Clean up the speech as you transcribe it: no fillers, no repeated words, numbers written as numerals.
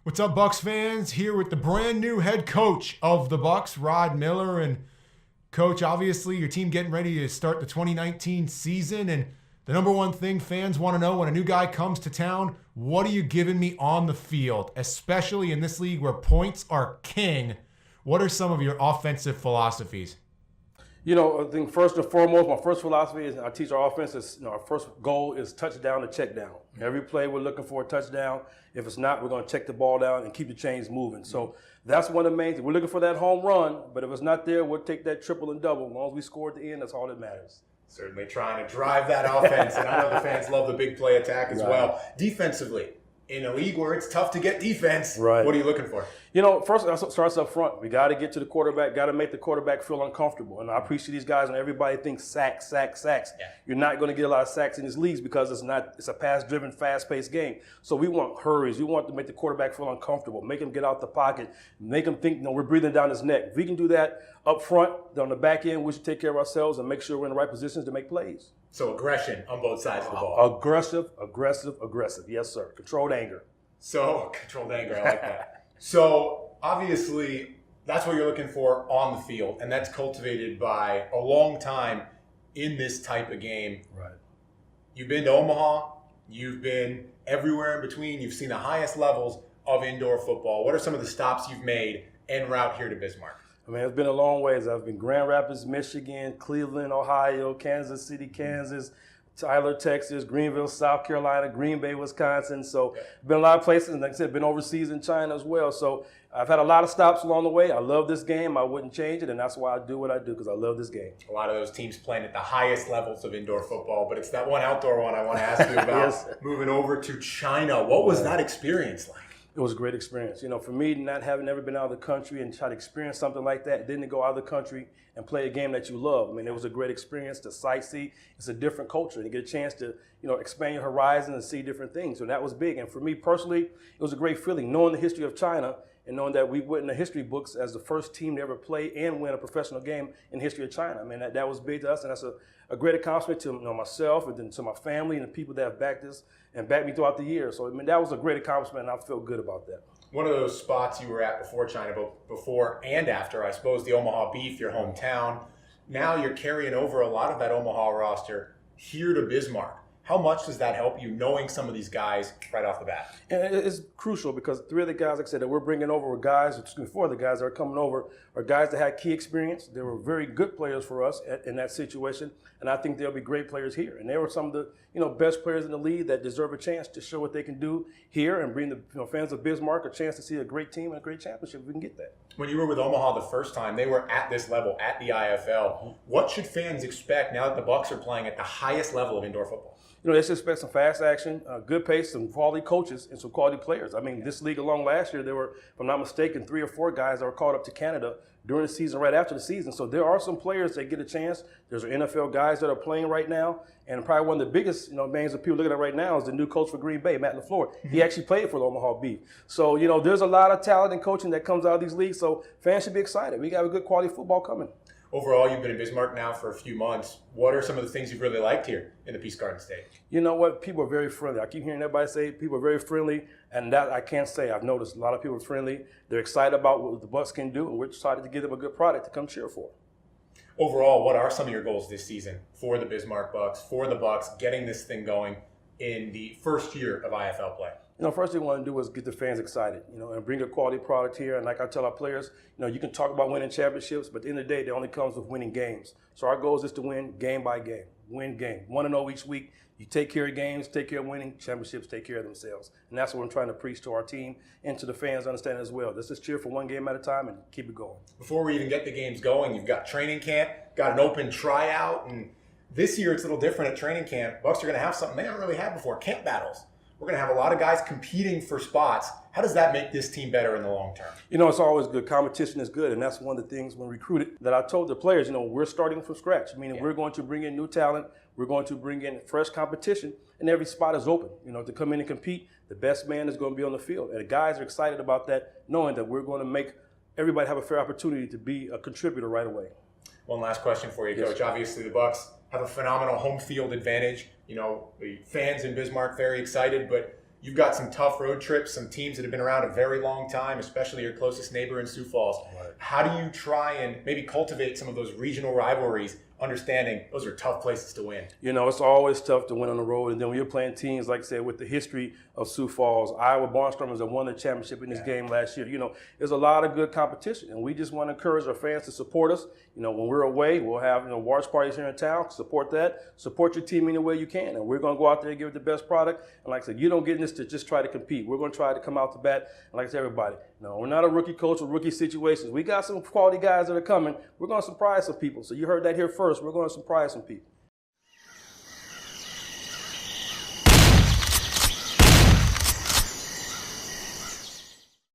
What's up, Bucks fans? Here with the brand new head coach of the Bucks, Rod Miller. And Coach, obviously your team getting ready to start the 2019 season. And the number one thing fans want to know when a new guy comes to town, what are you giving me on the field? Especially in this league where points are king. What are some of your offensive philosophies? I think first and foremost, my first philosophy is I teach our offense is our first goal is touchdown to check down. Every play we're looking for a touchdown. If it's not, we're going to check the ball down and keep the chains moving. So that's one of the main things. We're looking for that home run, but if it's not there, we'll take that triple and double. As long as we score at the end, that's all that matters. Certainly trying to drive that offense, and I know the fans love the big play attack as well. Defensively, in a league where it's tough to get defense, what are you looking for? First it starts up front. We got to get to the quarterback, got to make the quarterback feel uncomfortable. And I appreciate these guys, and everybody thinks sacks. Yeah. You're not going to get a lot of sacks in these leagues because it's a pass-driven, fast-paced game. So we want hurries. We want to make the quarterback feel uncomfortable, make him get out the pocket, make him think, we're breathing down his neck. If we can do that up front, on the back end, we should take care of ourselves and make sure we're in the right positions to make plays. So aggression on both sides of the ball. Aggressive. Yes, sir. Controlled anger. So controlled anger, I like that. So obviously that's what you're looking for on the field, and that's cultivated by a long time in this type of game. Right. You've been to Omaha. You've been everywhere in between. You've seen the highest levels of indoor football. What are some of the stops you've made en route here to Bismarck? It's been a long ways. I've been Grand Rapids, Michigan, Cleveland, Ohio, Kansas City, Kansas, Tyler, Texas, Greenville, South Carolina, Green Bay, Wisconsin. So been a lot of places, and like I said, been overseas in China as well. So I've had a lot of stops along the way. I love this game. I wouldn't change it, and that's why I do what I do, because I love this game. A lot of those teams playing at the highest levels of indoor football, but it's that one outdoor one I want to ask you about. Yes. Moving over to China. What was that experience like? It was a great experience. For me, not having never been out of the country and try to experience something like that, then to go out of the country and play a game that you love. It was a great experience to sightsee. It's a different culture. You get a chance to, expand your horizon and see different things. So that was big. And for me personally, it was a great feeling knowing the history of China and knowing that we went in the history books as the first team to ever play and win a professional game in the history of China. That was big to us, and that's a great accomplishment to myself and then to my family and the people that have backed us and backed me throughout the years. So that was a great accomplishment, and I feel good about that. One of those spots you were at before China, but before and after, I suppose, the Omaha Beef, your hometown. Now you're carrying over a lot of that Omaha roster here to Bismarck. How much does that help you, knowing some of these guys right off the bat? And it's crucial because three of the guys, like I said, that we're bringing over were guys, four of the guys that are coming over are guys that had key experience. They were very good players for us in that situation, and I think they'll be great players here. And they were some of the best players in the league that deserve a chance to show what they can do here and bring the fans of Bismarck a chance to see a great team and a great championship if we can get that. When you were with Omaha the first time, they were at this level, at the IFL. What should fans expect now that the Bucks are playing at the highest level of indoor football? They should expect some fast action, good pace, some quality coaches, and some quality players. This league alone last year, there were, if I'm not mistaken, 3 or 4 guys that were called up to Canada during the season, right after the season. So there are some players that get a chance. There's NFL guys that are playing right now, and probably one of the biggest names that people are looking at right now is the new coach for Green Bay, Matt LaFleur. He actually played for the Omaha Beef. So, there's a lot of talent and coaching that comes out of these leagues, so fans should be excited. We got a good quality football coming. Overall, you've been in Bismarck now for a few months. What are some of the things you've really liked here in the Peace Garden State? You know what? People are very friendly. I keep hearing everybody say people are very friendly, and that I can't say. I've noticed a lot of people are friendly. They're excited about what the Bucks can do, and we're excited to give them a good product to come cheer for. Overall, what are some of your goals this season for the Bismarck Bucks, for the Bucks, getting this thing going in the first year of IFL play? First thing we want to do is get the fans excited, and bring a quality product here. And like I tell our players, you can talk about winning championships, but at the end of the day, it only comes with winning games. So our goal is just to win game by game, win game. 1-0 each week. You take care of games, take care of winning, championships take care of themselves. And that's what I'm trying to preach to our team and to the fans understand as well. Let's just cheer for one game at a time and keep it going. Before we even get the games going, you've got training camp, got an open tryout, and this year it's a little different at training camp. Bucks are going to have something they haven't really had before, camp battles. We're going to have a lot of guys competing for spots. How does that make this team better in the long term? It's always good. Competition is good, and that's one of the things when recruited that I told the players, we're starting from scratch, meaning we're going to bring in new talent. We're going to bring in fresh competition, and every spot is open. To come in and compete, the best man is going to be on the field. And the guys are excited about that, knowing that we're going to make everybody have a fair opportunity to be a contributor right away. One last question for you, Coach. Obviously, the Bucks have a phenomenal home field advantage. The fans in Bismarck very excited, but you've got some tough road trips, some teams that have been around a very long time, especially your closest neighbor in Sioux Falls. Right. How do you try and maybe cultivate some of those regional rivalries, understanding those are tough places to win? You know, it's always tough to win on the road. And then when you're playing teams, like I said, with the history of Sioux Falls, Iowa Barnstormers that won the championship in this game last year. You know, there's a lot of good competition. And we just want to encourage our fans to support us. You know, when we're away, we'll have, watch parties here in town. Support that. Support your team any way you can. And we're going to go out there and give it the best product. And like I said, you don't get in this to just try to compete. We're going to try to come out to bat. And like I said, everybody, no, we're not a rookie coach or rookie situations. We got some quality guys that are coming. We're going to surprise some people. So you heard that here first. We're going to surprise some people.